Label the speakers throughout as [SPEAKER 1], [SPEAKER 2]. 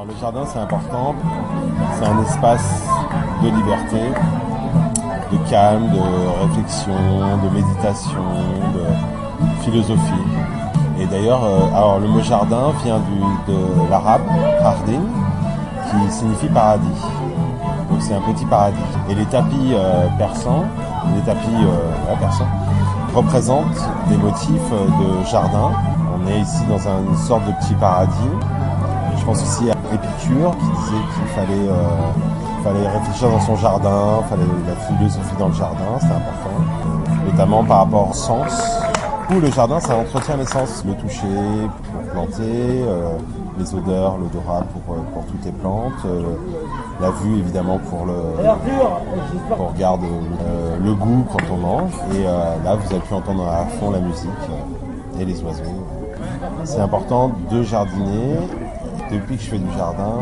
[SPEAKER 1] Alors, le jardin, c'est important. C'est un espace de liberté, de calme, de réflexion, de méditation, de philosophie. Et d'ailleurs, alors le mot jardin vient de l'arabe, jardin, qui signifie paradis. Donc c'est un petit paradis. Et les tapis persans, représentent des motifs de jardin. On est ici dans une sorte de petit paradis. Je pense aussi à Épicure qui disait qu'il fallait réfléchir dans son jardin, il fallait la philosophie dans le jardin, c'est important. Notamment par rapport au sens. Où le jardin, ça entretient les sens, le toucher pour planter, les odeurs, l'odorat pour toutes les plantes, la vue évidemment pour regarder le goût quand on mange. Et là, vous avez pu entendre à fond la musique et les oiseaux. C'est important de jardiner. Depuis que je fais du jardin,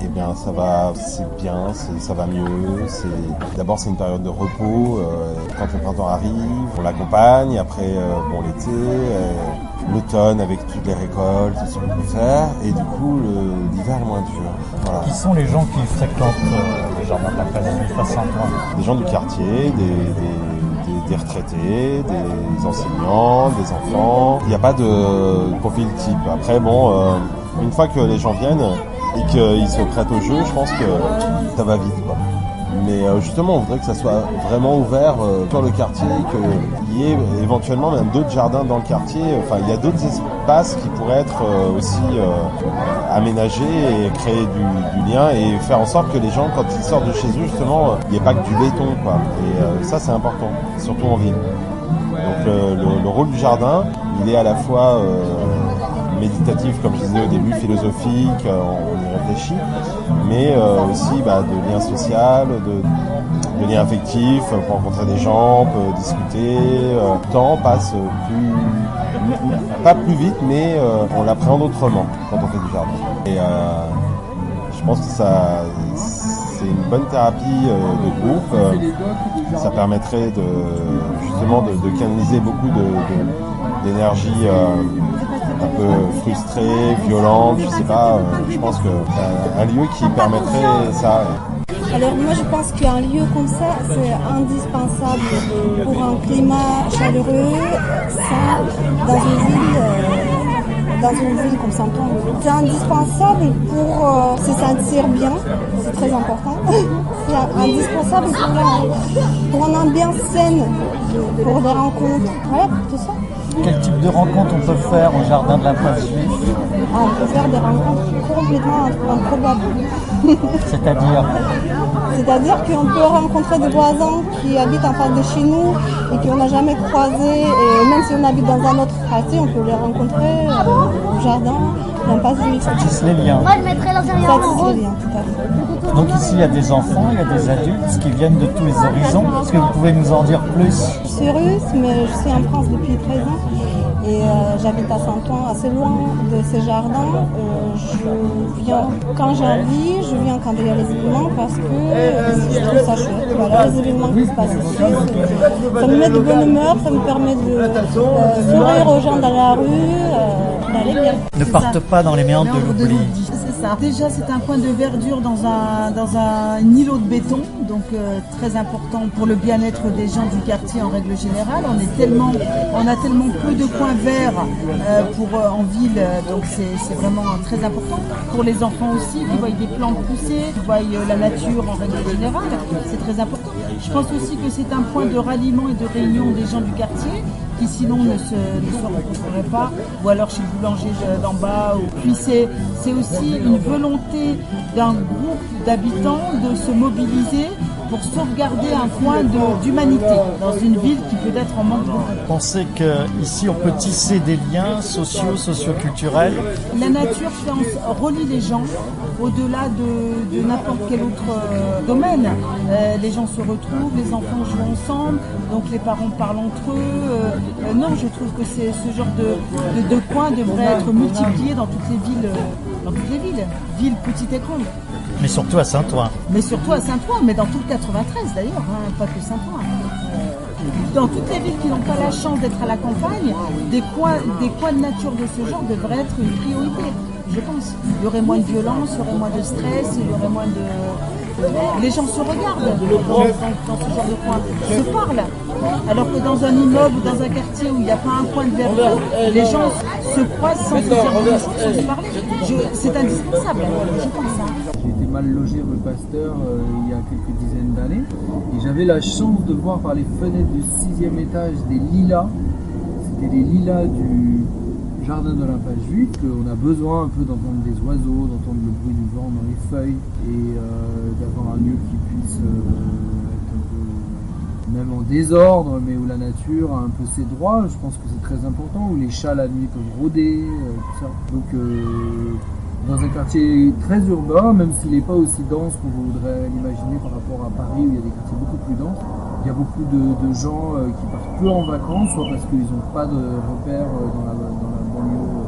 [SPEAKER 1] eh bien ça va, c'est bien, ça va mieux. D'abord c'est une période de repos. Quand le printemps arrive, on l'accompagne. Après l'été, l'automne avec toutes les récoltes, tout ce qu'on peut faire. Et du coup l'hiver est moins dur. Voilà.
[SPEAKER 2] Qui sont les gens qui fréquentent le jardin de la place face Saint-Ouen?
[SPEAKER 1] Des gens du quartier, des retraités, des enseignants, des enfants. Il n'y a pas de profil type. Après une fois que les gens viennent et qu'ils se prêtent au jeu, je pense que ça va vite, quoi. Mais justement, on voudrait que ça soit vraiment ouvert dans le quartier, qu'il y ait éventuellement même d'autres jardins dans le quartier. Enfin, il y a d'autres espaces qui pourraient être aussi aménagés et créer du lien et faire en sorte que les gens, quand ils sortent de chez eux, justement, il n'y ait pas que du béton, quoi. Et ça, c'est important, surtout en ville. Donc le rôle du jardin, il est à la fois méditatif, comme je disais au début, philosophique, on y réfléchit, mais aussi de lien social, de lien affectif, on peut rencontrer des gens, on peut discuter. Le temps passe pas plus vite, mais on l'appréhende autrement quand on fait du jardin. Et je pense que c'est une bonne thérapie de groupe. Ça permettrait de canaliser beaucoup d'énergie un peu frustrée, violente, je sais pas. Je pense qu'un lieu qui permettrait ça.
[SPEAKER 3] Alors moi je pense qu'un lieu comme ça c'est indispensable pour un climat chaleureux, sain, dans une ville comme Saint-Ouen. C'est indispensable pour se sentir bien, c'est très important. C'est indispensable pour une ambiance saine, pour des rencontres, voilà, tout ça.
[SPEAKER 2] Quel type de rencontre on peut faire au jardin de la place juive?
[SPEAKER 3] On peut faire des rencontres complètement improbables. C'est-à-dire qu'on peut rencontrer des voisins qui habitent en face de chez nous et qu'on n'a jamais croisés. Et même si on habite dans un autre quartier, on peut les rencontrer au jardin, dans pas juif.
[SPEAKER 2] Ça tisse les liens.
[SPEAKER 3] Moi, je mettrais l'intérieur en rose. Tout à fait.
[SPEAKER 2] Donc ici, il y a des enfants, il y a des adultes qui viennent de tous les horizons. Est-ce que vous pouvez nous en dire plus?
[SPEAKER 3] Je suis russe, mais je suis en France depuis 13 ans. Et j'habite à Saint-Ouen, assez loin de ces jardins. Je viens quand j'ai envie, je viens quand il y a les événements parce que je trouve ça chouette. Voilà, les événements qui se passent ici, ça me met de bonne humeur, ça me permet de sourire aux gens dans la rue, d'aller bien.
[SPEAKER 2] Ne partent pas dans les méandres de l'oubli.
[SPEAKER 4] C'est ça. Déjà, c'est un coin de verdure dans un îlot de béton, donc très important pour le bien-être des gens du quartier en règle générale. On a tellement peu de coins verts en ville, donc c'est vraiment très important. Pour les enfants aussi, qui voient des plantes pousser, qui voient la nature en règle générale, c'est très important. Je pense aussi que c'est un point de ralliement et de réunion des gens du quartier, qui sinon ne se rencontreraient pas, ou alors chez le boulanger d'en bas. Puis c'est aussi une volonté d'un groupe d'habitants de se mobiliser pour sauvegarder un coin d'humanité dans une ville qui peut être en manque de monde.
[SPEAKER 2] Pensez qu'ici on peut tisser des liens socioculturels.
[SPEAKER 4] La nature relie les gens au-delà de n'importe quel autre domaine. Les gens se retrouvent, les enfants jouent ensemble, donc les parents parlent entre eux. Non, je trouve que ce genre de coin devrait être multiplié dans toutes les villes, villes petites et grandes.
[SPEAKER 2] Mais surtout à Saint-Ouen.
[SPEAKER 4] Mais surtout à Saint-Ouen, mais dans tout le 93 d'ailleurs, pas que Saint-Ouen. dans toutes les villes qui n'ont pas la chance d'être à la campagne, des coins de nature de ce genre devraient être une priorité, je pense. Il y aurait moins de violence, il y aurait moins de stress, il y aurait moins de... Les gens se regardent dans ce genre de coin, se parlent. Alors que dans un immeuble ou dans un quartier où il n'y a pas un coin de verdure, les gens se croisent sans se dire bonjour, sans se parler. C'est indispensable, je pense.
[SPEAKER 5] J'ai été mal logé rue Pasteur il y a quelques dizaines d'années et j'avais la chance de voir par les fenêtres du 6e étage des lilas. C'était les lilas du jardin de l'impasse juive, qu'on a besoin un peu d'entendre des oiseaux, d'entendre le bruit du vent dans les feuilles et d'avoir un lieu qui puisse être un peu même en désordre, mais où la nature a un peu ses droits. Je pense que c'est très important, où les chats la nuit peuvent rôder, tout ça. Donc dans un quartier très urbain, même s'il n'est pas aussi dense qu'on voudrait l'imaginer par rapport à Paris où il y a des quartiers beaucoup plus denses, il y a beaucoup de gens qui partent peu en vacances, soit parce qu'ils n'ont pas de repères dans la banlieue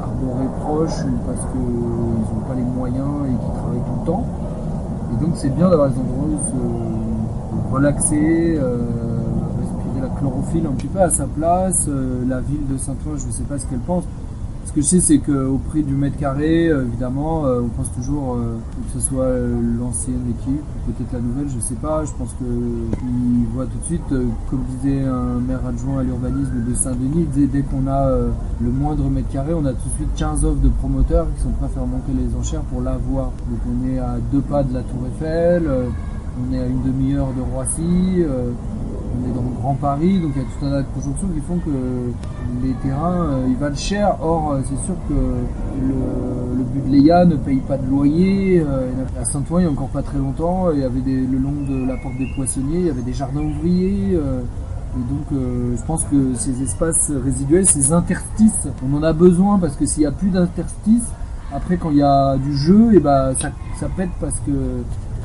[SPEAKER 5] arborée proche, ou parce qu'ils n'ont pas les moyens et qu'ils travaillent tout le temps. Et donc c'est bien d'avoir des endroits où se relaxer, respirer la chlorophylle un petit peu à sa place. La ville de Saint-Ouen, je ne sais pas ce qu'elle pense. Ce que je sais, c'est qu'au prix du mètre carré, évidemment, on pense toujours que ce soit l'ancienne équipe ou peut-être la nouvelle, je sais pas. Je pense qu'ils voient tout de suite, comme disait un maire adjoint à l'urbanisme de Saint-Denis, il disait dès qu'on a le moindre mètre carré, on a tout de suite 15 offres de promoteurs qui sont prêts à faire monter les enchères pour l'avoir. Donc on est à 2 pas de la Tour Eiffel, on est à une demi-heure de Roissy. On est dans le Grand Paris, donc il y a tout un tas de conjonctions qui font que les terrains ils valent cher. Or, c'est sûr que le Budléa ne paye pas de loyer. À Saint-Ouen, il n'y a encore pas très longtemps, il y avait le long de la porte des Poissonniers, il y avait des jardins ouvriers. Et donc, je pense que ces espaces résiduels, ces interstices, on en a besoin parce que s'il n'y a plus d'interstices, après quand il y a du jeu, et ça pète parce que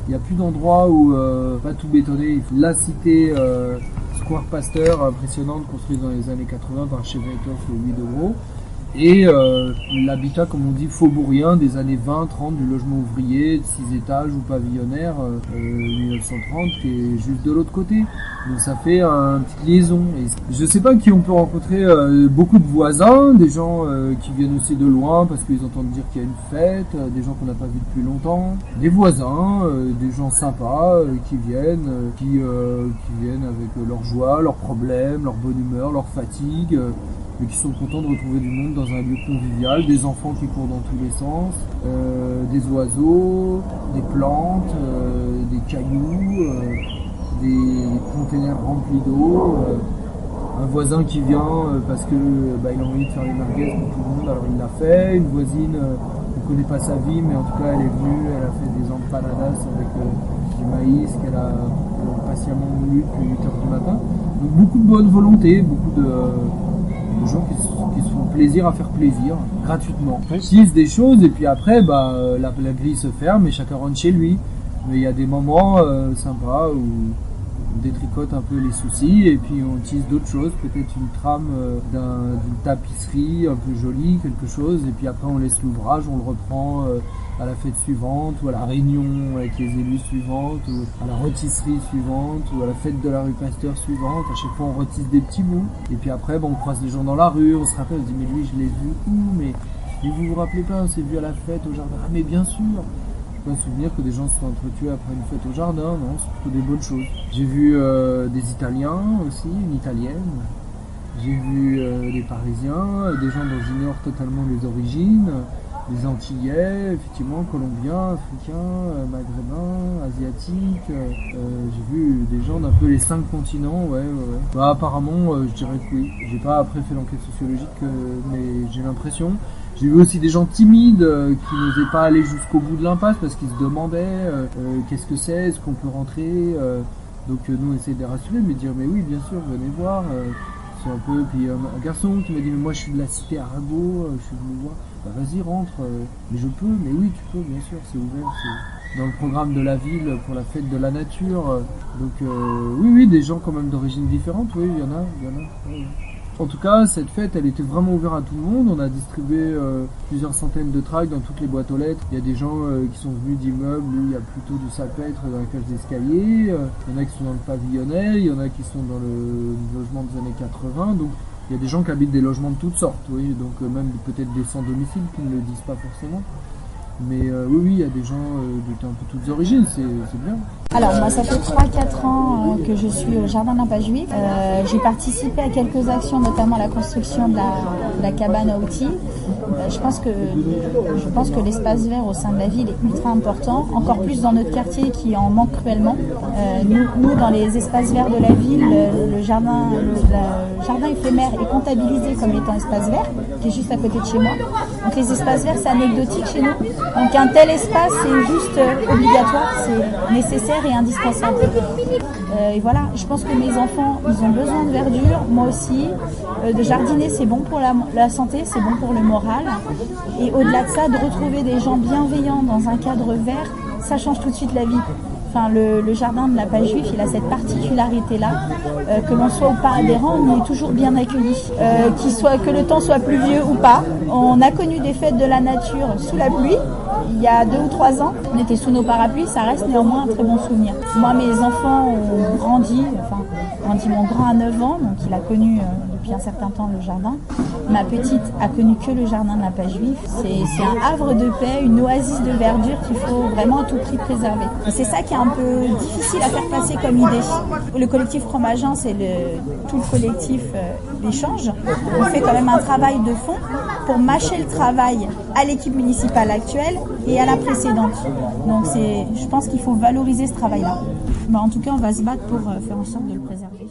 [SPEAKER 5] il n'y a plus d'endroit où pas tout bétonner. La cité Square Pasteur, impressionnante, construite dans les années 80 par Chevetov et Louis de Gros. Et l'habitat, comme on dit, faubourien des années 20-30, du logement ouvrier de 6 étages ou pavillonnaire 1930, qui est juste de l'autre côté. Donc ça fait une petite liaison. Et je sais pas qui on peut rencontrer, beaucoup de voisins, des gens qui viennent aussi de loin parce qu'ils entendent dire qu'il y a une fête, des gens qu'on n'a pas vus depuis longtemps, des voisins, des gens sympas qui viennent avec leur joie, leurs problèmes, leur bonne humeur, leur fatigue. Mais qui sont contents de retrouver du monde dans un lieu convivial, des enfants qui courent dans tous les sens, des oiseaux, des plantes, des cailloux, des containers remplis d'eau, un voisin qui vient parce que il a envie de faire les merguez pour tout le monde, alors il l'a fait, une voisine, on ne connaît pas sa vie, mais en tout cas elle est venue, elle a fait des empanadas avec du maïs qu'elle a patiemment moulu depuis 8h du matin. Donc beaucoup de bonne volonté, beaucoup de gens qui se font plaisir à faire plaisir gratuitement. Ils disent des choses et puis après la grille se ferme et chacun rentre chez lui. Mais il y a des moments sympas où on détricote un peu les soucis et puis on utilise d'autres choses, peut-être une trame d'une tapisserie un peu jolie, quelque chose, et puis après on laisse l'ouvrage, on le reprend à la fête suivante ou à la réunion avec les élus suivantes ou à la rôtisserie suivante ou à la fête de la rue Pasteur suivante. À chaque fois on retisse des petits bouts et puis après on croise les gens dans la rue, on se rappelle, on se dit mais lui je l'ai vu où, mais vous vous rappelez pas, on s'est vu à la fête au jardin. Ah mais bien sûr. Je peux me souvenir que des gens se sont entretués après une fête au jardin, non, c'est plutôt des bonnes choses. J'ai vu des Italiens aussi, une Italienne. J'ai vu des Parisiens, des gens dont j'ignore totalement les origines, des Antillais, effectivement, Colombiens, Africains, Maghrébins, Asiatiques. J'ai vu des gens d'un peu les 5 continents, ouais. Apparemment, je dirais que oui. J'ai pas après fait l'enquête sociologique, mais j'ai l'impression. J'ai vu aussi des gens timides qui n'osaient pas aller jusqu'au bout de l'impasse parce qu'ils se demandaient qu'est-ce que c'est, est-ce qu'on peut rentrer. Donc nous on essaie de les rassurer, mais dire mais oui bien sûr venez voir. C'est un peu. Puis un garçon qui m'a dit mais moi je suis de la cité Arago, je suis venu voir. Bah vas-y rentre. Mais je peux, mais oui tu peux bien sûr, c'est ouvert, c'est dans le programme de la ville pour la fête de la nature. Donc oui des gens quand même d'origine différente, oui il y en a. Oui. En tout cas, cette fête, elle était vraiment ouverte à tout le monde. On a distribué plusieurs centaines de tracts dans toutes les boîtes aux lettres. Il y a des gens qui sont venus d'immeubles où il y a plutôt du salpêtre dans la cage d'escalier. Il y en a qui sont dans le pavillonnet, il y en a qui sont dans le logement des années 80. Donc, il y a des gens qui habitent des logements de toutes sortes, oui. Donc, même peut-être des sans-domicile qui ne le disent pas forcément. Mais oui, il y a des gens un peu toutes origines, c'est bien.
[SPEAKER 6] Alors moi ça fait 3-4 ans que je suis au Jardin d'un Pas Juif. J'ai participé à quelques actions, notamment la construction de la cabane à outils. Je pense que l'espace vert au sein de la ville est ultra important, encore plus dans notre quartier qui en manque cruellement. Nous dans les espaces verts de la ville, le jardin éphémère est comptabilisé comme étant espace vert, qui est juste à côté de chez moi. Donc les espaces verts c'est anecdotique chez nous. Donc un tel espace c'est juste obligatoire, c'est nécessaire et indispensable. Et voilà, je pense que mes enfants, ils ont besoin de verdure, moi aussi. De jardiner, c'est bon pour la santé, c'est bon pour le moral. Et au-delà de ça, de retrouver des gens bienveillants dans un cadre vert, ça change tout de suite la vie. Enfin, le jardin de la Pas Juif, il a cette particularité-là, que l'on soit ou pas adhérent, on y est toujours bien accueilli. Que le temps soit pluvieux ou pas. On a connu des fêtes de la nature sous la pluie. Il y a 2 ou 3 ans, on était sous nos parapluies, ça reste néanmoins un très bon souvenir. Moi, mes enfants ont grandi, mon grand a 9 ans, donc il a connu depuis un certain temps le jardin. Ma petite a connu que le jardin de la Pas Juif. C'est un havre de paix, une oasis de verdure qu'il faut vraiment à tout prix préserver. Et c'est ça qui est un peu difficile à faire passer comme idée. Le collectif Fromageant, c'est tout le collectif d'échange. On fait quand même un travail de fond pour mâcher le travail à l'équipe municipale actuelle et à la précédente. Donc je pense qu'il faut valoriser ce travail-là. En tout cas, on va se battre pour faire en sorte de le préserver.